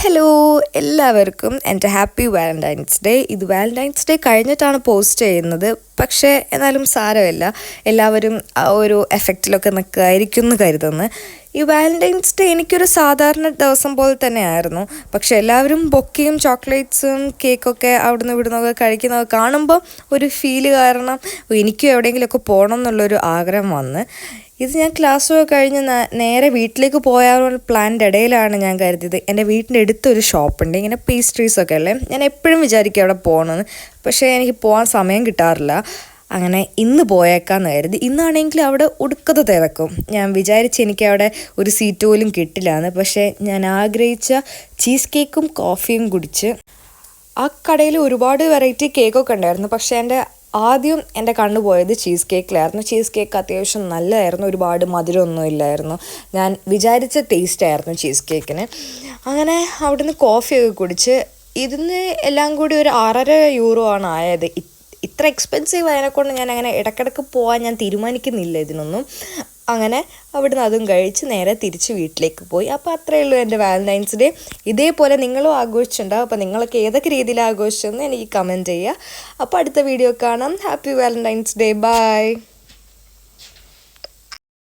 Hello എല്ലാവർക്കും എൻ്റെ happy Valentine's day. ഇത് വാലൻറ്റൈൻസ് ഡേ കഴിഞ്ഞിട്ടാണ് പോസ്റ്റ് ചെയ്യുന്നത്, പക്ഷേ എന്നാലും സാരമില്ല, എല്ലാവരും ആ ഒരു എഫക്റ്റിലൊക്കെ നിൽക്കുമായിരിക്കും എന്ന് കരുതുന്നു. ഈ വാലൻറ്റൈൻസ് ഡേ എനിക്കൊരു സാധാരണ ദിവസം പോലെ തന്നെയായിരുന്നു. പക്ഷെ എല്ലാവരും ബൊക്കയും ചോക്ലേറ്റ്സും കേക്കൊക്കെ അവിടുന്ന് ഇവിടുന്നൊക്കെ കഴിക്കുന്നതൊക്കെ കാണുമ്പോൾ ഒരു ഫീല് കാരണം എനിക്കും എവിടെയെങ്കിലുമൊക്കെ പോകണം എന്നുള്ളൊരു ആഗ്രഹം വന്ന്. ഇത് ഞാൻ ക്ലാസ്സൊക്കെ കഴിഞ്ഞ് നേരെ വീട്ടിലേക്ക് പോയാലുള്ള പ്ലാൻ്റെ ഇടയിലാണ് ഞാൻ കരുതിയത്. എൻ്റെ വീട്ടിൻ്റെ അടുത്തൊരു ഷോപ്പുണ്ട്, ഇങ്ങനെ പേസ്ട്രീസൊക്കെ അല്ലേ. ഞാൻ എപ്പോഴും വിചാരിക്കും അവിടെ പോകണമെന്ന്, പക്ഷേ എനിക്ക് പോകാൻ സമയം കിട്ടാറില്ല. അങ്ങനെ ഇന്ന് പോയേക്കാന്ന് കരുതി. ഇന്നാണെങ്കിൽ അവിടെ ഒടുക്കത്തെ തിരക്കും. ഞാൻ വിചാരിച്ച് എനിക്ക് അവിടെ ഒരു സീറ്റ് പോലും കിട്ടില്ലാന്ന്. പക്ഷേ ഞാൻ ആഗ്രഹിച്ച ചീസ് കേക്കും കോഫിയും കുടിച്ച് ആ കടയിൽ ഒരുപാട് വെറൈറ്റി കേക്കൊക്കെ ഉണ്ടായിരുന്നു. പക്ഷേ ആദ്യം എൻ്റെ കണ്ണു പോയത് ചീസ് കേക്കിലായിരുന്നു. ചീസ് കേക്ക് അത്യാവശ്യം നല്ലതായിരുന്നു, ഒരുപാട് മധുരമൊന്നും ഇല്ലായിരുന്നു. ഞാൻ വിചാരിച്ച ടേസ്റ്റായിരുന്നു ചീസ് കേക്കിന്. അങ്ങനെ അവിടുന്ന് കോഫിയൊക്കെ കുടിച്ച് ഇതിന് എല്ലാം കൂടി ഒരു 6.5 ആണ് ആയത്. ഇത്ര എക്സ്പെൻസീവ് ആയതിനെക്കൊണ്ട് ഞാൻ അങ്ങനെ ഇടയ്ക്കിടയ്ക്ക് പോകാൻ ഞാൻ തീരുമാനിക്കുന്നില്ല ഇതിനൊന്നും. അങ്ങനെ അവിടുന്ന് അതും കഴിച്ച് നേരെ തിരിച്ച് വീട്ടിലേക്ക് പോയി. അപ്പോൾ അത്രയേ ഉള്ളൂ എൻ്റെ വാലൻറ്റൈൻസ് ഡേ. ഇതേപോലെ നിങ്ങളും ആഘോഷിച്ചിട്ടുണ്ടാവും. അപ്പോൾ നിങ്ങളൊക്കെ ഏതൊക്കെ രീതിയിൽ ആഘോഷിച്ചെന്ന് എനിക്ക് കമൻറ്റ് ചെയ്യുക. അപ്പോൾ അടുത്ത വീഡിയോ കാണാം. Happy Valentine's day. ബൈ.